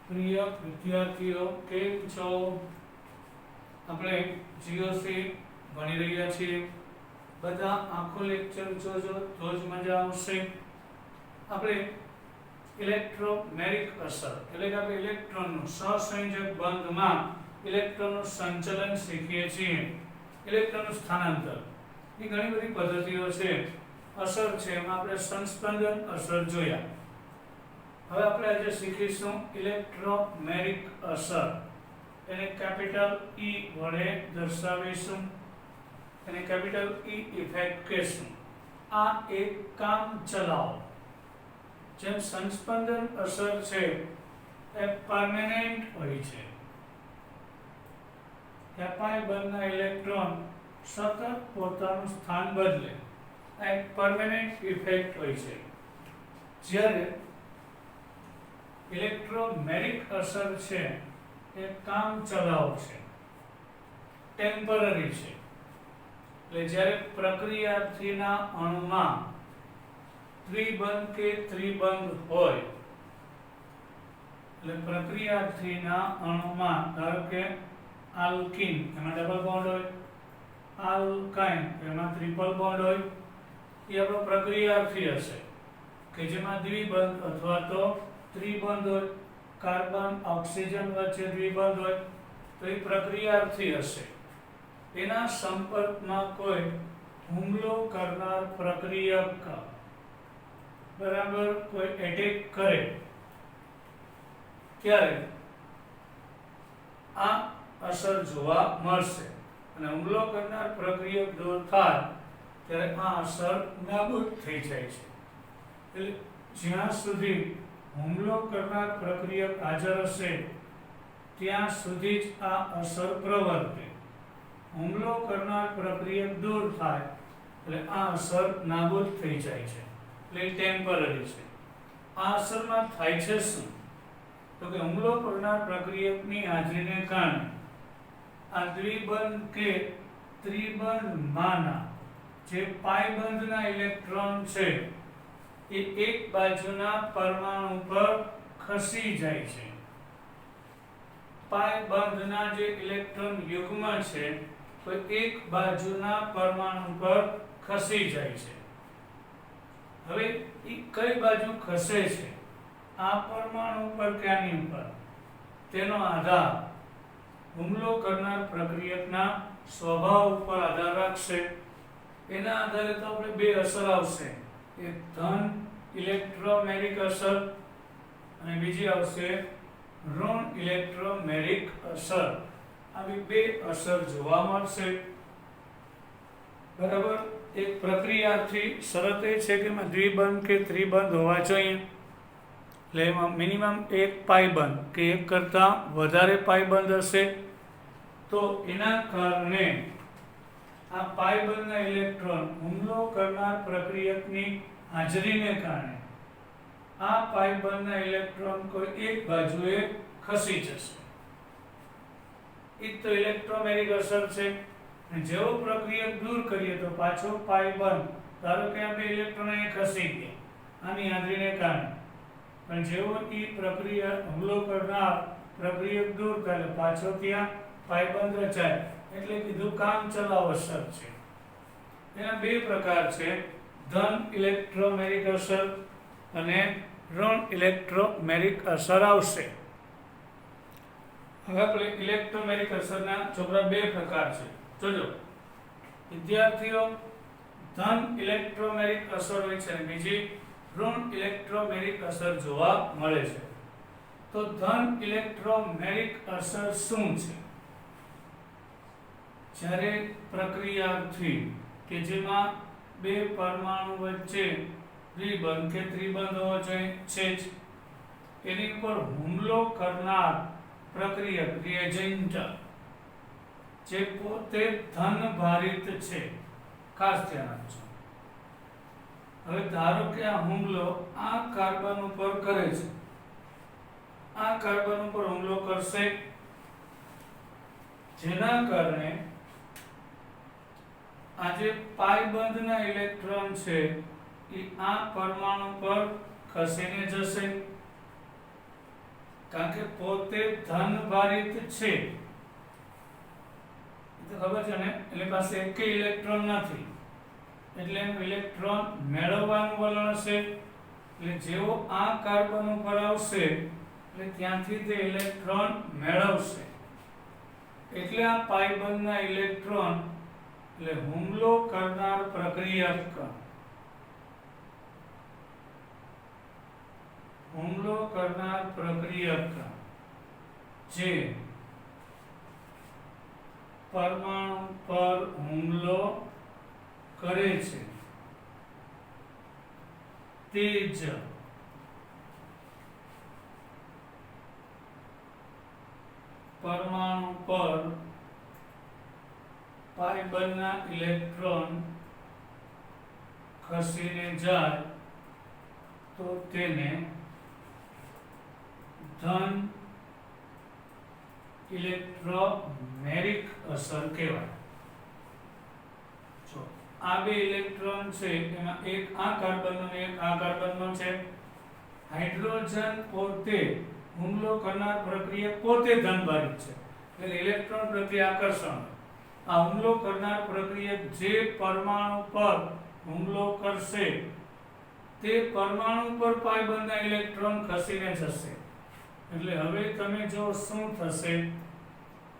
પ્રિય વિદ્યાર્થીઓ કેમ છો? આપણે જીઓસી ભણી રહ્યા છીએ. બધા આખો લેક્ચર જોજો તો જ મજા આવશે. આપણે ઇલેક્ટ્રોમેરિક અસર એટલે કે આપણે ઇલેક્ટ્રોનનું સહસંયોજક બંધમાં ઇલેક્ટ્રોનનું સંચલન શીખીએ છીએ. ઇલેક્ટ્રોનનું સ્થાનાંતર એ ઘણી બધી પદ્ધતિઓ છે. અસર છે એમાં આપણે સંસ્પંદન અસર જોયા. હવે આપણે આજે શીખીશું ઇલેક્ટ્રોમેરિક અસર. એને કેપિટલ E વડે દર્શાવીશું. એને કેપિટલ E ઇફેક્ટ કહીશું. આ એક કામ ચલાવ જેમ સંસ્પંદન અસર છે એ પરમેનન્ટ હોય છે. એપાય બંધના ઇલેક્ટ્રોન સતત પોતાનું સ્થાન બદલે આ એક પરમેનન્ટ ઇફેક્ટ હોય છે. જ્યારે ઇલેક્ટ્રોમેરિક અસર છે એ કામ ચલાવ છે, ટેમ્પરરી છે. એટલે જ્યારે પ્રક્રિયાર્થીના અણુમાં દ્વિબંધ કે ત્રિબંધ હોય, એટલે પ્રક્રિયાર્થીના અણુમાં ધારો કે આલ્કીન એમાં ડબલ બોન્ડ હોય, આલ્કાઇન એમાં ટ્રિપલ બોન્ડ હોય, એ આપણો પ્રક્રિયાર્થી હશે કે જેમાં દ્વિબંધ અથવા તો ત્રિબંધ હોય. કાર્બન ઓક્સિજન વચ્ચે દ્વિબંધ હોય તો એ પ્રક્રિયાર્થી હશે. એના સંપર્કમાં કોઈ હુમલો કરનાર પ્રક્રિયક બરાબર કોઈ એટેક કરે ત્યારે આ અસર જોવા મળશે. અને હુમલો કરનાર પ્રક્રિયક દૂર થાય ત્યારે આ અસર નાબૂદ થઈ જાય છે. એટલે જ્યાં સુધી હુમલો કરનાર પ્રક્રિયક હાજર હશે ત્યાં સુધી જ આ અસર પ્રવર્તે. હુમલો કરનાર પ્રક્રિયક દૂર થાય એટલે આ અસર નાબૂદ થઈ જાય છે. એટલે ટેમ્પરરી છે. આ અસરમાં થાય છે શું? તો કે હુમલો કરનાર પ્રક્રિયકની હાજરીને કારણે આ દ્વિબંધ કે ત્રિબંધમાંના જે પાઈ બંધના ઇલેક્ટ્રોન છે એ એક બાજુના પરમાણુ પર ખસી જાય છે. પાઈ બંધના જે ઇલેક્ટ્રોન યુગ્મ છે તો એક બાજુના પરમાણુ પર ખસી જાય છે. હવે એ કઈ બાજુ ખસે છે, આ પરમાણુ પર કે આની ઉપર, તેનો આધાર હુમલો કરનાર પ્રક્રિયકના સ્વભાવ ઉપર આધાર રાખશે. એના આધારે તો આપણે બે અસર આવશે, એક ધન ઇલેક્ટ્રોમેરિક અસર અને બીજી આવશે ઋણ ઇલેક્ટ્રોમેરિક અસર. આવી બે અસર જોવા મળશે. બરાબર. એક પ્રક્રિયાથી શરત એ છે કે એમાં દ્વિબંધ કે ત્રિબંધ હોવા જોઈએ. એટલે એમાં મિનિમમ એક પાઈબંધ કે એક કરતાં વધારે પાઈબંધ હશે તો એના કારણે આ પાઈબંધના ઇલેક્ટ્રોન હુમલો કરનાર પ્રક્રિયકની હાજરીને કારણે આ પાઈબંધના ઇલેક્ટ્રોન કોઈ એક બાજુએ ખસી જશે. એ તો ઇલેક્ટ્રોમેરિક અસર છે. જેવો પ્રક્રિયક દૂર કરીએ તો પાછો પાઈબંધ, ધારો કે આ બે ઇલેક્ટ્રોન અહીં ખસી ગયા આની હાજરીને કારણે, પણ જેવો એ પ્રક્રિયા હુમલો કરનાર પ્રક્રિયક દૂર કરે પાછો ત્યાં પાઈબંધ રચાય. એટલે કીધું કામ ચલાવ અસર છે. એના બે પ્રકાર છે, ધન ઇલેક્ટ્રોમેરિક અસર અને ઋણ ઇલેક્ટ્રોમેરિક અસર આવશે. હવે આપણે ઇલેક્ટ્રોમેરિક અસરના છોકરા બે પ્રકાર છે. જોજો વિદ્યાર્થીઓ, ધન ઇલેક્ટ્રોમેરિક અસર હોય છે અને બીજી ઋણ ઇલેક્ટ્રોમેરિક અસર જોવા મળે છે. તો ધન ઇલેક્ટ્રોમેરિક અસર શું છે? જ્યારે પ્રક્રિયાર્થી કે જેમાં બે પરમાણુ વચ્ચે દ્વિબંધ કે ત્રિબંધ હોવો જોઈએ છે જ, એની ઉપર હુમલો કરનાર પ્રક્રિયક રિએજન્ટ જે પોતે ધન ભારિત છે. ખાસ ધ્યાન આપજો. હવે ધારો કે આ હુમલો આ કાર્બન ઉપર કરે છે, આ કાર્બન ઉપર હુમલો કરશે, જેના કારણે આ જે પાઈબંધના ઇલેક્ટ્રોન છે એ આ પરમાણુ પર ખસીને જશે. કારણ કે પોતે ધનભારિત છે, ખબર છે ને, એટલે પાસે એક ઇલેક્ટ્રોન નથી, એટલે એનું ઇલેક્ટ્રોન મેળવવાનું વલણ છે. એટલે જેવો આ કાર્બન ઉપર આવશે એટલે ત્યાંથી તે ઇલેક્ટ્રોન મેળવશે. એટલે આ પાઈ બંધના ઇલેક્ટ્રોન એટલે હુમલો કરનાર પ્રક્રિયક, હુમલો કરનાર પ્રક્રિયક જે પરમાણુ પર હુમલો કરે છે તે જ પરમાણુ પર પાઈ બંધના ઇલેક્ટ્રોન ખસીને જાય તો તેને ધન ઇલેક્ટ્રોમેરિક અસર કહેવાય. જો આ બે ઇલેક્ટ્રોન છે એમાં એક આ કાર્બનનો અને એક આ કાર્બનનો છે. હાઇડ્રોજન પોતે હુમલો કરનાર પ્રક્રિયા પોતે ધનભારિત છે, એટલે ઇલેક્ટ્રોન પ્રત્યે આકર્ષણ. આ હુમલો કરનાર પ્રક્રિયક જે પરમાણુ પર હુમલો કરશે તે પરમાણુ પર પાઈ બંધના ઇલેક્ટ્રોન ખસીને જશે. એટલે હવે તમે જો શું થશે,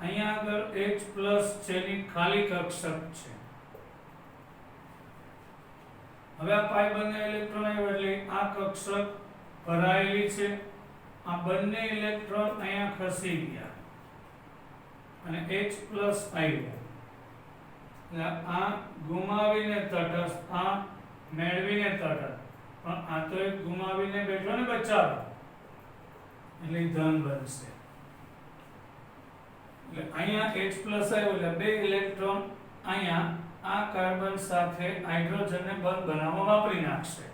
અહીંયા આગળ H+ જેની ખાલી કક્ષક છે. હવે આ પાઈ બંધના ઇલેક્ટ્રોન આવ્યા એટલે આ કક્ષક ભરાયેલી છે. આ બંને ઇલેક્ટ્રોન અહીંયા ખસી ગયા અને H+ આવ્યો. એટલે આ ગુમાવીને તટસ્થ, આ મેળવીને તટસ્થ, પણ આ તો એક ગુમાવીને બેઠો ને બચાવો, એટલે ધન બનશે. એટલે અહીંયા H+ આવ્યો એટલે બે ઇલેક્ટ્રોન અહીંયા આ કાર્બન સાથે હાઇડ્રોજનને બંધ બનાવવા વાપરી નાખશે.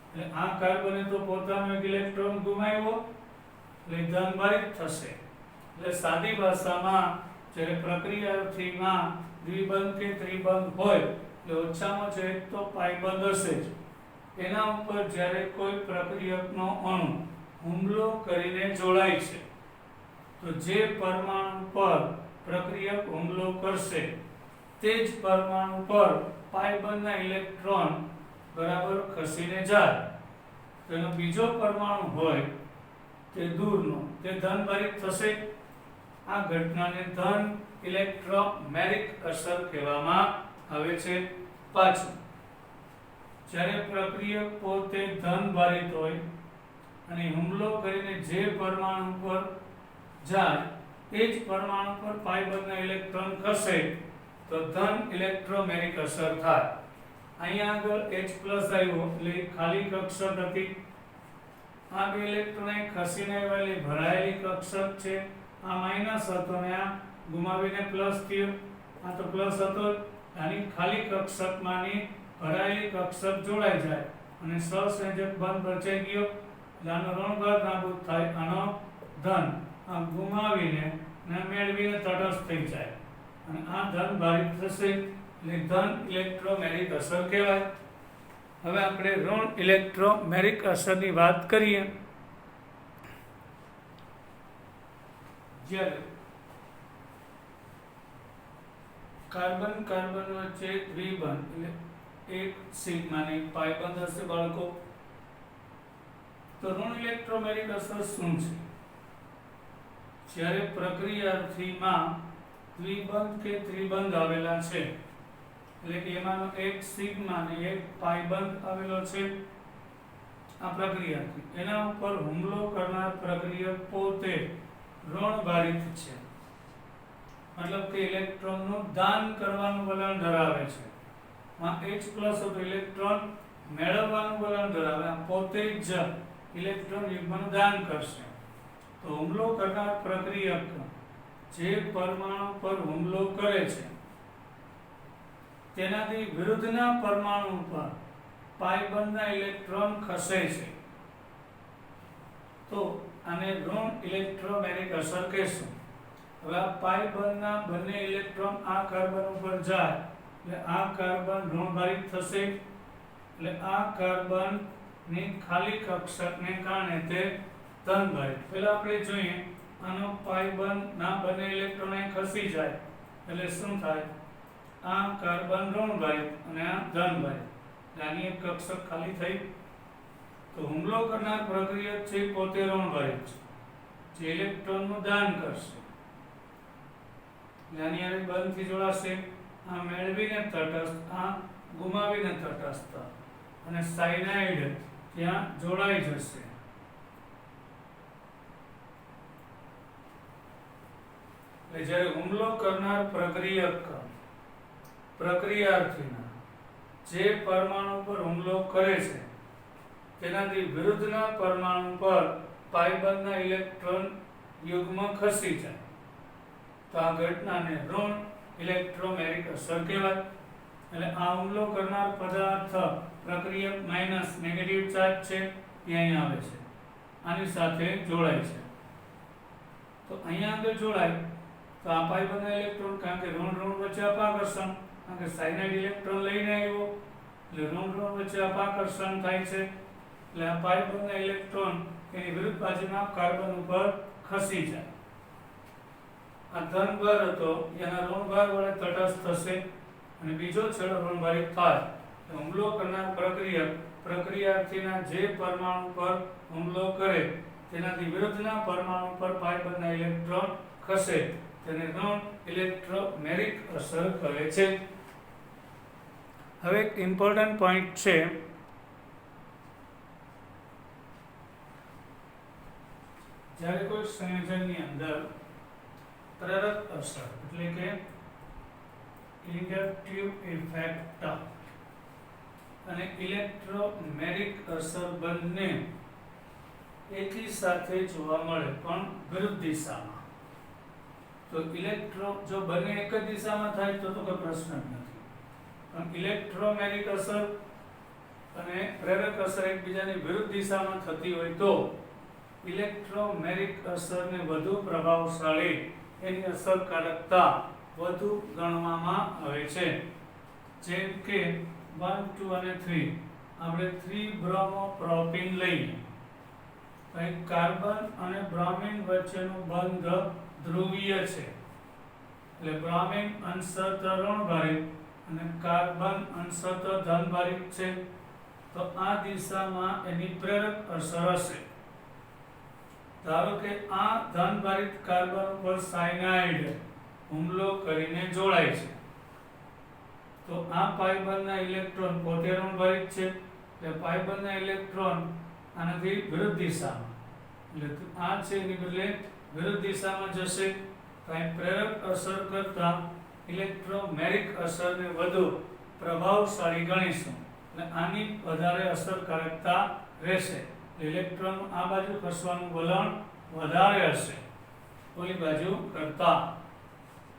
એટલે આ કાર્બને તો પોતાનો એક ઇલેક્ટ્રોન ગુમાવ્યો એટલે ધનભારિત થશે. એટલે સાદી ભાષામાં જ્યારે પ્રક્રિયાથીમાં દ્વિબંધ કે ત્રિબંધ હોય એટલે ઓછામાં ઓછો એક તો પાઈ બંધ હશે જ. એના ઉપર જ્યારે કોઈ પ્રક્રિયકનો અણુ હુમલો કરીને જોડાય છે તો જે પરમાણુ પર પ્રક્રિયક હુમલો કરશે તે જ પરમાણુ પર પાઈ બંધના ઇલેક્ટ્રોન બરાબર ખસીને જાય. તો એનો બીજો પરમાણુ હોય તે દૂરનો તે ધનભારિત થશે. આ ઘટનાને ધન ઇલેક્ટ્રોમેરિક અસર કહેવામાં આવે છે. પાછું જ્યારે પ્રક્રિયક પોતે ધનભારિત હોય અને હુમલો કરીને જે પરમાણુ પર જાય તે જ પરમાણુ પર પાઈ બંધના ઇલેક્ટ્રોન ખસે તો ધન ઇલેક્ટ્રોમેરિક અસર થાય. અહીંયા આગળ H+ આવ્યો એટલે ખાલી કક્ષક હતી. આ બે ઇલેક્ટ્રોન અહીં ખસીને આવ્યા એટલે ભરાયેલી કક્ષક છે. આ માઈનસ હતો ને આ ગુમાવીને પ્લસ થયો. આ તો પ્લસ હતો, આની ખાલી કક્ષકમાંની ભરાયેલી કક્ષક જોડાઈ જાય અને સહસંયોજક બંધ રચાઈ ગયો એટલે આનો ઋણભાગ નાબૂદ થાય, આનો ધન. આ ગુમાવીને ને મેળવીને તટસ્થ થઈ જાય અને આ ધન ભારિત થશે એટલે ધન ઇલેક્ટ્રોમેરિક અસર કહેવાય. હવે આપણે ઋણ ઇલેક્ટ્રોમેરિક અસરની વાત કરીએ. જ્યારે કાર્બન કાર્બન વચ્ચે દ્વિબંધ એટલે એક સિગ્મા ને પાઈ બંધ હશે બાળકો, તો ઋણ ઇલેક્ટ્રોમેરિક અસર શું છે? જ્યારે પ્રક્રિયાથીમાં દ્વિબંધ કે ત્રિબંધ આવેલા છે એટલે કે એમાંનો એક સિગ્મા ને એક પાઈ બંધ આવેલો છે આ પ્રક્રિયાથી, એના ઉપર હુમલો કરનાર પ્રક્રિયક પોતે ઋણભારિત છે, મતલબ કે ઇલેક્ટ્રોનનું દાન કરવાનું વલણ ધરાવે છે. માં H+ હતો ઇલેક્ટ્રોન મેળવવાનું વલણ ધરાવે, આ પોતે જ ઇલેક્ટ્રોન યુગ્મનું દાન કરશે. તો હુમલો કરનાર પ્રક્રિયક જે પરમાણુ પર હુમલો કરે છે તેનાથી વિરુદ્ધના પરમાણુ પર પાઈ બંધના ઇલેક્ટ્રોન ખસે છે તો આને ઋણ ઇલેક્ટ્રોમેરિક અસર કહેશું. હવે આ પાઈ બંધના બંને ઇલેક્ટ્રોન આ કાર્બન ઉપર જાય એટલે આ કાર્બન ઋણભારિત થશે એટલે આ કાર્બન ની ખાલી કક્ષકને કારણે તે ધન ભારિત. પહેલા આપણે જોઈએ આનો પાઈ બંધ ના બંને ઇલેક્ટ્રોન અહીં ખસી જાય એટલે શું થાય? આ કાર્બન ઋણ ભારિત અને આ ધન ભારિત. આની એક કક્ષક ખાલી થઈ. તો હુમલો કરનાર પ્રક્રિયક છે પોતે ઋણ ભારિત છે, જે ઇલેક્ટ્રોનનું દાન કરશે. આની હારે બંધથી જોડાશે. આ મેળવીને તટસ્થ, આ ગુમાવીને તટસ્થ, અને સાયનાઇડ ત્યાં જોડાઈ જશે. એટલે જ્યારે હુમલો કરનાર પ્રક્રિયાર્થીના જે પરમાણુ પર હુમલો કરે છે તેનાથી વિરુદ્ધના પરમાણુ પર પાઇબંધના ઇલેક્ટ્રોન યુગ્મ ખસી જાય તો આ ઘટનાને ઋણ ઇલેક્ટ્રોમેરિક અસર કહેવાય. એટલે આ હુમલો કરનાર પદાર્થ પ્રક્રિયક માઇનસ નેગેટિવ ચાર્જ છે એ અહીં આવે છે, આની સાથે જોડાય છે. તો અહીંયા આગળ જોડાય તો આ પાઇબંધના ઇલેક્ટ્રોન, કારણ કે ઋણ ઋણ વચ્ચે અપાકર્ષણ, કારણ કે સાયનાઇડ ઇલેક્ટ્રોન લઈને આવ્યો એટલે ઋણ ઋણ વચ્ચે અપાકર્ષણ થાય છે. એટલે આ પાઇબંધના ઇલેક્ટ્રોન એની વિરુદ્ધ બાજુના કાર્બન ઉપર ખસી જાય. આ ધન ભાર હતો એના ઋણ ભાર વડે તટસ્થ થશે અને બીજો છેડો ઋણ ભારિત થાય. હુમલો કરનાર પ્રક્રિયાર્થીના જે પરમાણુ પર હુમલો કરે તેનાથી વિરુદ્ધના પરમાણુ પર પાઇબંધના ઇલેક્ટ્રોન ખસે તેને ઋણ ઇલેક્ટ્રોમેરિક અસર કહે છે. હવે એક ઇમ્પોર્ટન્ટ પોઈન્ટ છે, જ્યારે કોઈ સંયોજનની અંદર પ્રેરક અસર એટલે કે ઇન્ડક્ટિવ ઇફેક્ટ અને ઇલેક્ટ્રોમેરિક અસર બંને એકી સાથે જોવા મળે પણ વિરુદ્ધ દિશામાં, તો જો બંને એક જ દિશામાં થાય તો કોઈ પ્રશ્ન જ નથી. પણ ઇલેક્ટ્રોમેરિક અસર અને પ્રેરક અસર એકબીજાની વિરુદ્ધ દિશામાં થતી હોય તો ઇલેક્ટ્રોમેરિક અસરને વધુ પ્રભાવશાળી, એની અસરકારકતા વધુ ગણવામાં આવે છે. જેમ કે 1, 2 અને 3 આપણે 3 બ્રોમોપ્રોપીન લઈએ તો કાર્બન અને બ્રોમિન વચ્ચેનું બંધ ધ્રુવીય છે. એટલે બ્રોમિન અંશતઃ ઋણભારિત અને કાર્બન અંશતઃ ધનભારિત છે. તો આ દિશામાં એની પ્રેરક અસર હશે. ધારો કે આ ધનભારિત કાર્બન ઉપર સાયનાઇડ હુમલો કરીને જોડાય છે, તો આ પાઇબંધના ઇલેક્ટ્રોન પોતે ઋણભારિત છે એટલે પાઇબંધના ઇલેક્ટ્રોન આનાથી વિરુદ્ધ દિશામાં, એટલે આ છે એની બદલે વિરુદ્ધ દિશામાં જશે. તો આ પ્રેરક અસર કરતા ઇલેક્ટ્રોમેરિક અસરને વધુ પ્રભાવશાળી ગણીશું એટલે આની વધારે અસરકારકતા રહેશે. ઇલેક્ટ્રોન આ બાજુ ખસવાનું વલણ વધારે હશે ઓલી બાજુ કરતા.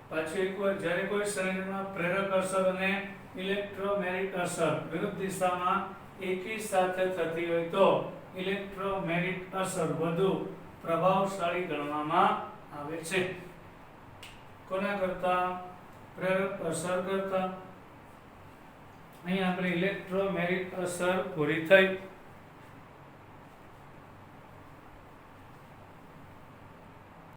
પછી એકવાર જ્યારે કોઈ સંયોજનમાં પ્રેરક અસર અને ઇલેક્ટ્રોમેરિક અસર વિરુદ્ધ દિશામાં એકી સાથે થતી હોય તો ઇલેક્ટ્રોમેરિક અસર વધુ પ્રભાવશાળી ગણવામાં આવે છે. કોના કરતા? પ્રેરક અસર કરતા. અહીં આપણે ઇલેક્ટ્રોમેરિક અસર પૂરી થઈ.